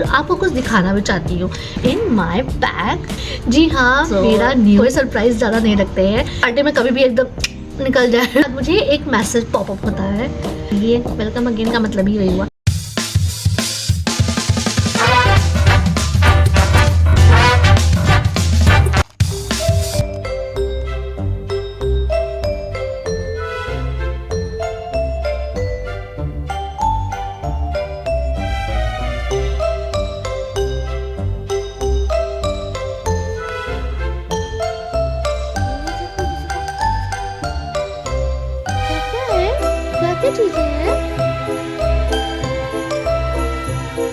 आपको कुछ दिखाना भी चाहती हूँ इन माई बैग। जी हाँ, मेरा न्यू सरप्राइज ज़्यादा नहीं रखते हैं, पार्टी में कभी भी एकदम निकल जाए। मुझे एक मैसेज पॉपअप होता है, ये वेलकम अगेन का मतलब ही वही हुआ। क्या चीजें हैं?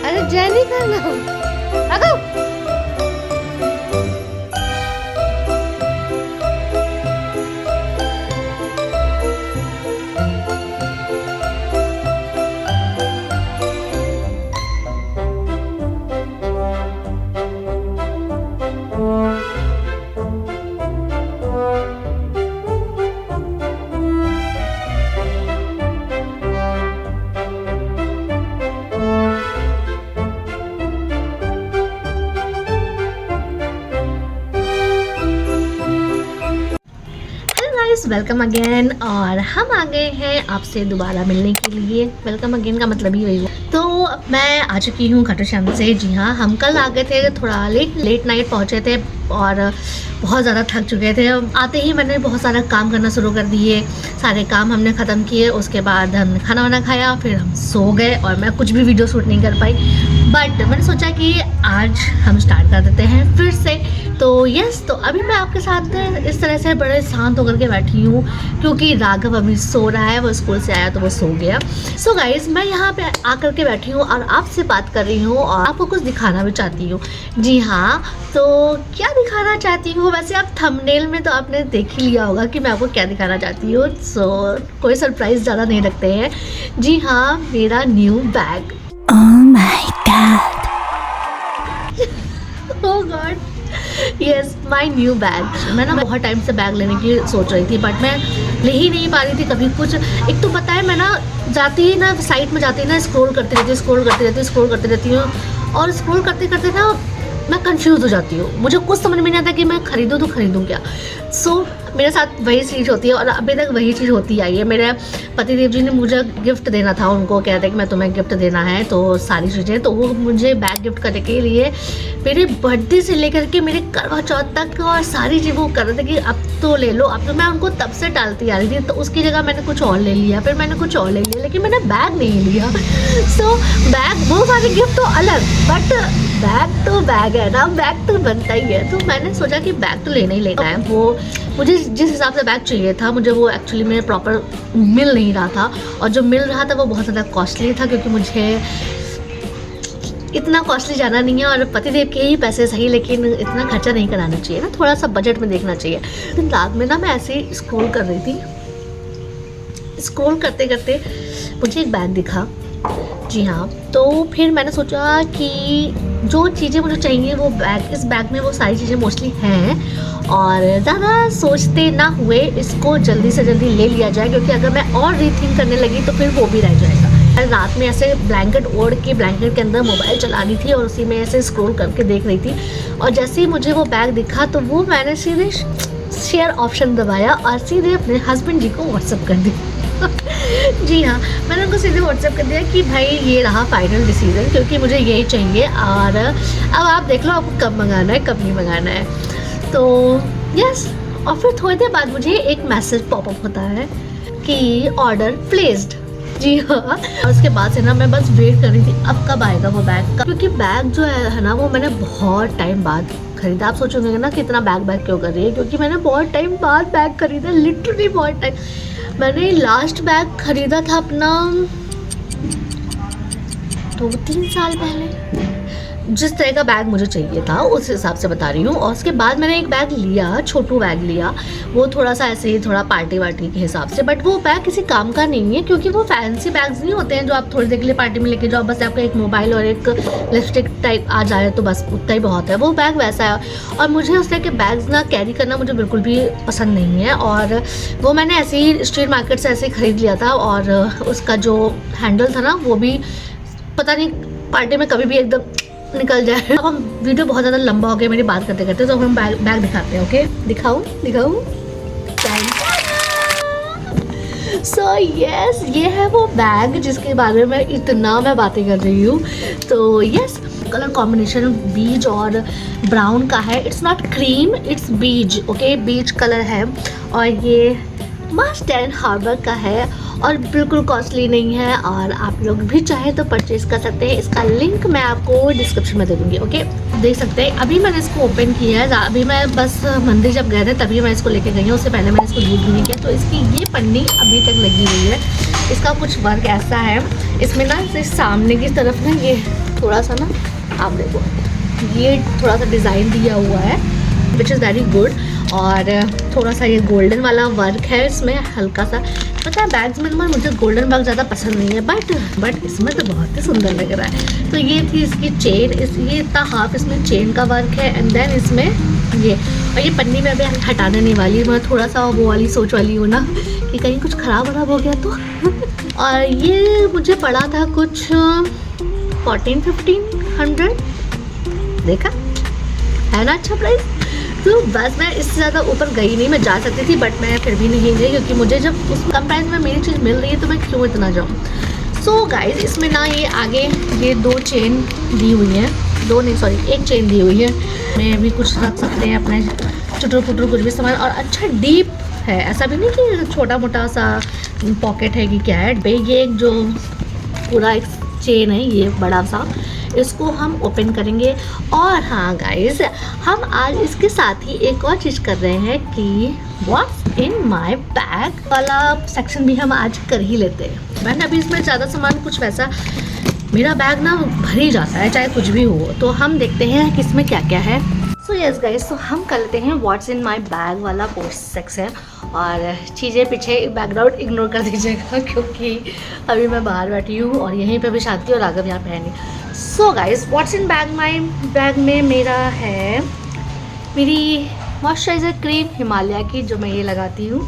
अरे जेनी का नाम अगो वेलकम अगेन, और हम आ गए हैं आपसे दोबारा मिलने के लिए। वेलकम अगेन का मतलब ही वही हुआ। तो मैं आ चुकी हूँ खाटू श्याम से। जी हाँ, हम कल आ गए थे, थोड़ा लेट नाइट पहुँचे थे और बहुत ज़्यादा थक चुके थे। आते ही मैंने बहुत सारा काम करना शुरू कर दिए, सारे काम हमने ख़त्म किए। उसके बाद हमने खाना वाना खाया, फिर हम सो गए और मैं कुछ भी वीडियो शूट नहीं कर पाई। बट मैंने सोचा कि आज हम स्टार्ट कर देते हैं फिर से। तो यस, तो अभी मैं आपके साथ इस तरह से बड़े शांत होकर के बैठी हूँ क्योंकि राघव अभी सो रहा है, वो स्कूल से आया तो वो सो गया। सो गाइज, मैं यहाँ पे आकर के बैठी हूँ और आपसे बात कर रही हूँ और आपको कुछ दिखाना भी चाहती हूँ। जी हाँ, तो क्या दिखाना चाहती हूँ? वैसे आप थंबनेल में तो आपने देख ही लिया होगा कि मैं आपको क्या दिखाना चाहती हूँ। सो कोई सरप्राइज ज़्यादा नहीं रखते हैं। जी हाँ, मेरा new bag. Oh my God. Oh God. Yes, my new bag. मैं ना बहुत टाइम से बैग लेने की सोच रही थी, बट मैं ले ही नहीं पा रही थी कभी कुछ। एक तो पता है, मैं ना जाती ही ना साइट में जाती ना स्क्रॉल करती रहती हूँ और स्क्रॉल करते करते ना मैं कंफ्यूज हो जाती हूँ। मुझे कुछ समझ में नहीं आता कि मैं खरीदूँ तो खरीदूँ क्या। सो मेरे साथ वही चीज़ होती है और अभी तक वही चीज़ होती आई है। मेरे पतिदेव जी ने मुझे गिफ्ट देना था, उनको कहते हैं कि मैं तुम्हें गिफ्ट देना है तो सारी चीज़ें, तो वो मुझे बैग गिफ्ट करने के लिए मेरे बर्थडे से लेकर के मेरे करवा चौथ तक और सारी चीज़ वो कर रहे थे कि अब तो ले लो। अब तो मैं उनको तब से टालती आ रही थी, तो उसकी जगह मैंने कुछ और ले लिया, फिर मैंने कुछ और ले लिया, लेकिन मैंने बैग नहीं लिया। सो बैग, वो सारे गिफ्ट तो अलग, बट बैग तो बैग है ना, बैग तो बनता ही है। तो मैंने सोचा कि बैग तो लेना ही लेना है। वो मुझे जिस हिसाब से बैग चाहिए था, मुझे वो एक्चुअली में प्रॉपर मिल नहीं रहा था, और जो मिल रहा था वो बहुत ज़्यादा कॉस्टली था क्योंकि मुझे इतना कॉस्टली जाना नहीं है और पतिदेव के ही पैसे सही, लेकिन इतना खर्चा नहीं कराना चाहिए ना, थोड़ा सा बजट में देखना चाहिए। दिन रात में ना मैं ऐसे ही स्क्रॉल कर रही थी, स्क्रॉल करते करते मुझे एक बैग दिखा। जी हाँ, तो फिर मैंने सोचा कि जो चीज़ें मुझे चाहिए वो बैग, इस बैग में वो सारी चीज़ें मोस्टली हैं और ज़्यादा सोचते ना हुए इसको जल्दी से जल्दी ले लिया जाए, क्योंकि अगर मैं और रीथिंक करने लगी तो फिर वो भी रह जाएगा। रात में ऐसे ब्लैंकेट ओढ़ के ब्लैंकेट के अंदर मोबाइल चला रही थी और उसी में ऐसे स्क्रॉल करके देख रही थी, और जैसे ही मुझे वो बैग दिखा तो वो मैंने सीधे शेयर ऑप्शन दबाया और सीधे अपने हस्बैंड जी को व्हाट्सअप कर दिया। जी हाँ, मैंने उनको सीधे व्हाट्सअप कर दिया कि भाई ये रहा फाइनल डिसीजन, क्योंकि मुझे यही चाहिए और अब आप देख लो आपको कब मंगाना है कब नहीं मंगाना है। तो यस, और फिर थोड़ी देर बाद मुझे एक मैसेज पॉपअप होता है कि ऑर्डर प्लेस्ड। जी हाँ, और उसके बाद से ना मैं बस वेट कर रही थी अब कब आएगा वो बैग, क्योंकि बैग जो है ना वो मैंने बहुत टाइम बाद खरीदा। आप सोचोगे ना कितना बैग क्यों कर रही है, क्योंकि मैंने बहुत टाइम बाद बैग खरीदा, लिटरली बहुत टाइम। मैंने लास्ट बैग खरीदा था अपना 2-3 साल पहले। जिस तरह का बैग मुझे चाहिए था उस हिसाब से बता रही हूँ। और उसके बाद मैंने एक बैग लिया, छोटू बैग लिया, वो थोड़ा सा ऐसे ही थोड़ा पार्टी वार्टी के हिसाब से, बट वो बैग किसी काम का नहीं है, क्योंकि वो फैंसी बैग्स नहीं होते हैं जो आप थोड़ी देर के लिए पार्टी में लेके जाओ, बस आपका एक मोबाइल और एक लिपस्टिक टाइप आ जाए तो बस उतना ही बहुत है। वो बैग वैसा है और मुझे उस तरह के बैग्स ना कैरी करना मुझे बिल्कुल भी पसंद नहीं है। और वो मैंने ऐसे ही स्ट्रीट मार्केट से ऐसे ही ख़रीद लिया था, और उसका जो हैंडल था ना वो भी पता नहीं पार्टी में कभी भी एकदम निकल जाए। अब हम वीडियो बहुत ज़्यादा लंबा हो गया मेरी बात करते करते, तो हम बैग दिखाते हैं। ओके, दिखाऊं? सो यस, ये है वो बैग जिसके बारे में इतना मैं बातें कर रही हूँ। तो यस, कलर कॉम्बिनेशन बीज और ब्राउन का है। इट्स नॉट क्रीम, इट्स बीज। ओके, बीज कलर है और ये मस्ट एंड हार्बर का है और बिल्कुल कॉस्टली नहीं है और आप लोग भी चाहे तो परचेज कर सकते हैं। इसका लिंक मैं आपको डिस्क्रिप्शन में दे दूँगी। ओके, देख सकते हैं। अभी मैंने इसको ओपन किया है, अभी मैं बस मंदिर जब गए थे तभी मैं इसको लेके गई हूँ, उससे पहले मैंने इसको यूज़ भी नहीं किया। तो इसकी ये पन्नी अभी तक लगी हुई है। इसका कुछ वर्क ऐसा है, इसमें ना इस सामने की तरफ ना ये थोड़ा सा ना, आप देखो, ये थोड़ा सा डिज़ाइन दिया हुआ है विच इज़ वेरी गुड। और थोड़ा सा ये गोल्डन वाला वर्क है इसमें हल्का सा। पता है बैग्स में मुझे गोल्डन वर्क ज़्यादा पसंद नहीं है, बट इसमें तो बहुत ही सुंदर लग रहा है। तो ये थी इसकी चेन, ये इतना हाफ इसमें चेन का वर्क है एंड देन इसमें ये, और ये पन्नी में अभी हटाने नहीं वाली, मैं थोड़ा सा वो वाली सोच वाली हूँ ना कि कहीं कुछ ख़राब वराब हो गया तो। और ये मुझे पड़ा था कुछ 1400-1500, देखा है ना, अच्छा प्राइस। तो बस मैं इससे ज़्यादा ऊपर गई नहीं, मैं जा सकती थी बट मैं फिर भी नहीं गई क्योंकि मुझे जब उस कम प्राइस में मेरी चीज़ मिल रही है तो मैं क्यों इतना जाऊँ। सो गाइस, इसमें ना ये आगे ये 2 चेन दी हुई है, 2 नहीं सॉरी 1 चेन दी हुई है। मैं भी कुछ रख सकते हैं अपने चुटर पुटर कुछ भी सामान, और अच्छा डीप है, ऐसा भी नहीं कि छोटा मोटा सा पॉकेट है कि क्या है भाई। ये एक जो पूरा एक चेन है ये बड़ा सा, इसको हम ओपन करेंगे। और हाँ गाइस, हम आज इसके साथ ही एक और चीज़ कर रहे हैं कि व्हाट्स इन माय बैग वाला सेक्शन भी हम आज कर ही लेते हैं। मैंने अभी इसमें ज़्यादा सामान कुछ वैसा, मेरा बैग ना भर ही जाता है चाहे कुछ भी हो। तो हम देखते हैं कि इसमें क्या क्या है। सो यस गाइस, तो हम कर लेते हैं व्हाट्स इन माय बैग वाला पोस्ट सेक्शन। और चीज़ें पीछे बैकग्राउंड इग्नोर कर दीजिएगा क्योंकि अभी मैं बाहर बैठी हूँ और यहीं पे भी शांति और राघव यहाँ पे है नहीं। So guys, what's in bag, my bag में मेरा है मेरी मॉइस्चराइज़र क्रीम हिमालय की, जो मैं ये लगाती हूँ।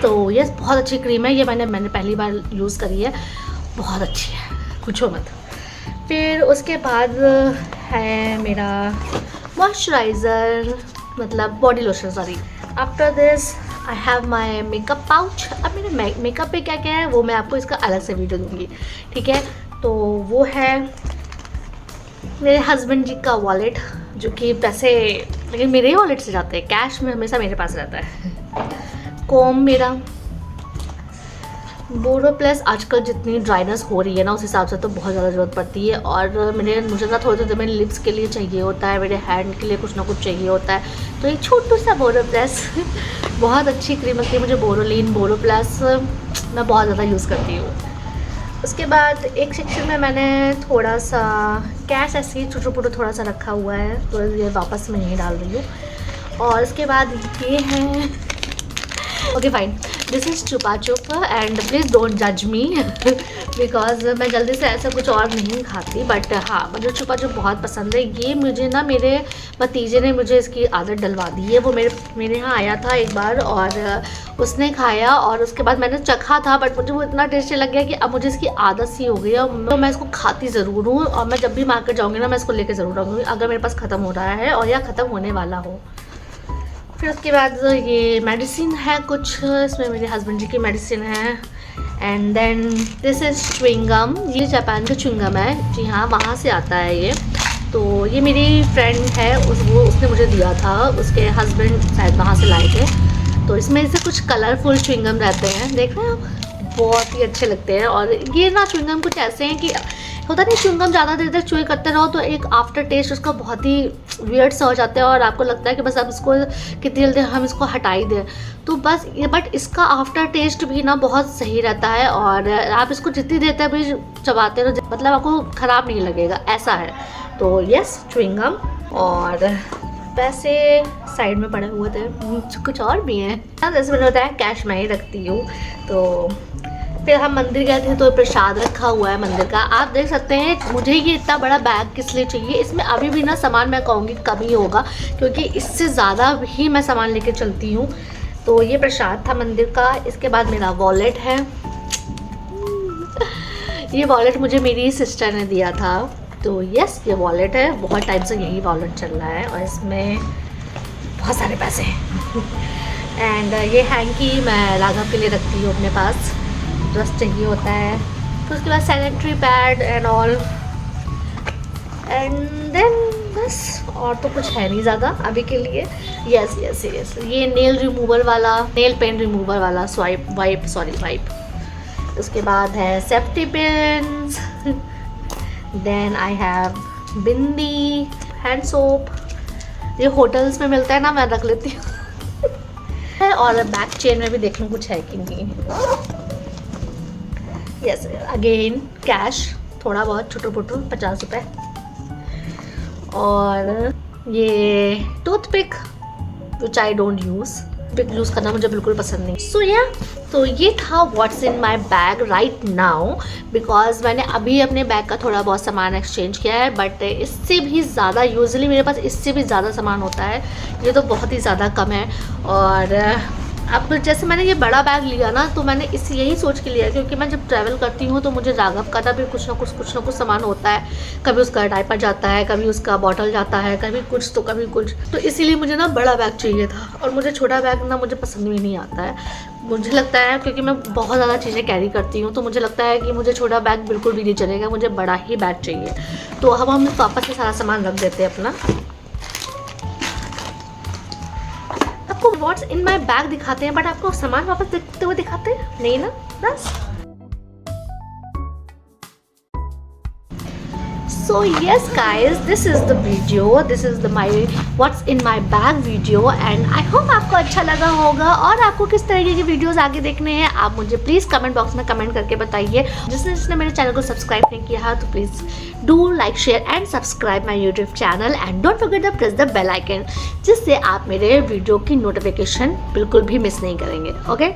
तो यस, बहुत अच्छी क्रीम है ये, मैंने पहली बार यूज़ करी है, बहुत अच्छी है, पूछो मत। फिर उसके बाद है मेरा मॉइस्चराइज़र, मतलब body lotion sorry. After this I have my makeup pouch. अब मेरे मेकअप पे क्या क्या है वो मैं आपको इसका अलग से वीडियो दूँगी, ठीक है। तो वो है मेरे हस्बैंड जी का वॉलेट, जो कि पैसे लेकिन मेरे ही वॉलेट से जाते हैं, कैश में हमेशा मेरे पास रहता है। कोम मेरा, बोरो प्लस, आजकल जितनी ड्राइनेस हो रही है ना उस हिसाब से तो बहुत ज़्यादा ज़रूरत पड़ती है। और मुझे ना थोड़ी देर में लिप्स के लिए चाहिए होता है, मेरे हैंड के लिए कुछ ना कुछ चाहिए होता है। तो एक छोटू सा बोरो प्लस बहुत अच्छी क्रीम लगती है मुझे, बोरोलीन बोरो प्लस मैं बहुत ज़्यादा यूज़ करती हूँ। उसके बाद एक सेक्शन में मैंने थोड़ा सा कैश ऐसे ही छोटू पुटू थोड़ा सा रखा हुआ है, तो ये वापस मैं यहीं डाल रही हूँ। और उसके बाद ये है, ओके फाइन, दिस इज़ चुपा चुप एंड प्लीज़ डोंट जज मी बिकॉज मैं जल्दी से ऐसा कुछ और नहीं खाती। बट हाँ, मुझे चुपा चुप बहुत पसंद है। ये मुझे ना मेरे भतीजे ने मुझे इसकी आदत डलवा दी है। वो मेरे यहाँ आया था एक बार और उसने खाया और उसके बाद मैंने चखा था, बट मुझे वो इतना टेस्टी लग गया कि अब मुझे इसकी आदत सी हो गई है। तो मैं इसको खाती ज़रूर हूँ और मैं जब भी मार्केट जाऊँगी ना मैं इसको लेकर ज़रूर आऊँगी अगर मेरे पास ख़त्म हो रहा है और या ख़त्म होने वाला हो। फिर उसके बाद ये मेडिसिन है कुछ, इसमें मेरे हस्बैंड जी की मेडिसिन है। And then this is chewing gum, ये जापान का च्युइंगम है, जी हाँ, वहाँ से आता है ये। तो ये मेरी फ्रेंड है, उसने मुझे दिया था, उसके हस्बैंड शायद वहाँ से लाए थे। तो इसमें से कुछ कलरफुल च्युइंगम रहते हैं, देख रहे हैं आप, बहुत ही अच्छे लगते हैं। और ये ना च्युइंगम कुछ ऐसे हैं कि होता नहीं, च्युइंगम ज़्यादा देर तक च्युई करते रहो तो एक आफ्टर टेस्ट उसका बहुत ही वियर्ड सा हो जाता है और आपको लगता है कि बस अब इसको कितनी जल्दी हम इसको हटा ही दें। तो बस ये, बट इसका आफ्टर टेस्ट भी ना बहुत सही रहता है और आप इसको जितनी देर तक भी चबाते रहो मतलब आपको ख़राब नहीं लगेगा, ऐसा है। तो यस, च्युइंगम। और पैसे साइड में पड़े हुए थे, कुछ और भी हैं, जैसे मैंने बताया कैश मैं ही रखती हूँ। तो फिर हम मंदिर गए थे तो प्रसाद रखा हुआ है मंदिर का, आप देख सकते हैं। मुझे ये इतना बड़ा बैग किस लिए चाहिए, इसमें अभी भी ना सामान मैं कहूँगी कम ही होगा क्योंकि इससे ज़्यादा ही मैं सामान लेके चलती हूँ। तो ये प्रसाद था मंदिर का। इसके बाद मेरा वॉलेट है, ये वॉलेट मुझे मेरी सिस्टर ने दिया था तो यस, ये वॉलेट है, बहुत टाइम से यही वॉलेट चल रहा है और इसमें बहुत सारे पैसे हैं। एंड ये हैंकी मैं राघव के लिए रखती हूँ अपने पास, ड्रेस चाहिए होता है। तो उसके बाद sanitary pad and all, and then बस और तो कुछ है नहीं ज़्यादा अभी के लिए। यस यस यस, ये नेल रिमूवर वाला, नेल पेन रिमूवर वाला वाइप। उसके बाद है safety pins, then I have bindi, hand soap, ये होटल्स में मिलता है ना, मैं रख लेती हूँ। और बैक चेन में भी देख लूँ कुछ है कि नहीं। यस, अगेन कैश, थोड़ा बहुत छोटो पोटो 50 रुपये, और ये toothpick which I don't use, pick use करना मुझे बिल्कुल पसंद नहीं। सो या, तो ये था what's in my bag right now, because मैंने अभी अपने बैग का थोड़ा बहुत सामान एक्सचेंज किया है, बट इससे भी ज़्यादा, यूजुअली मेरे पास इससे भी ज़्यादा सामान होता है, ये तो बहुत ही ज़्यादा कम है। और अब जैसे मैंने ये बड़ा बैग लिया ना, तो मैंने इस यही सोच के लिया, क्योंकि मैं जब ट्रैवल करती हूँ तो मुझे राघव का भी कुछ ना कुछ सामान होता है, कभी उसका डायपर जाता है, कभी उसका बॉटल जाता है, कभी कुछ तो कभी कुछ, तो इसीलिए मुझे ना बड़ा बैग चाहिए था। और मुझे छोटा बैग ना मुझे पसंद भी नहीं आता है, मुझे लगता है, क्योंकि मैं बहुत ज़्यादा चीज़ें कैरी करती हूँ, तो मुझे लगता है कि मुझे छोटा बैग बिल्कुल भी नहीं चलेगा, मुझे बड़ा ही बैग चाहिए। तो अब हम वापस से सारा सामान रख देते हैं अपना। आपको व्हाट्स इन माई बैग दिखाते हैं, बट आपको सामान वापस देखते हुए दिखाते हैं नहीं ना, बस। So yes guys, this is the video, this is the my what's in my bag video, and I hope आपको अच्छा लगा होगा। और आपको किस तरीके की वीडियोस आगे देखने हैं, आप मुझे प्लीज़ कमेंट बॉक्स में कमेंट करके बताइए। जिसने मेरे चैनल को सब्सक्राइब नहीं किया है तो please do like, share and subscribe my YouTube channel, and don't forget the press the bell icon, जिससे आप मेरे वीडियो की नोटिफिकेशन बिल्कुल भी मिस नहीं करेंगे। ओके,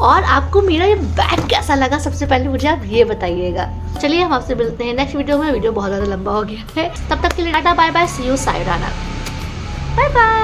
और आपको मेरा ये बैग कैसा लगा, सबसे पहले मुझे आप ये बताइएगा। चलिए हम आपसे मिलते हैं नेक्स्ट वीडियो में। वीडियो बहुत ज़्यादा लंबा हो गया है, तब तक के लिए tata bye bye, see you, सायोनारा, बाय बाय।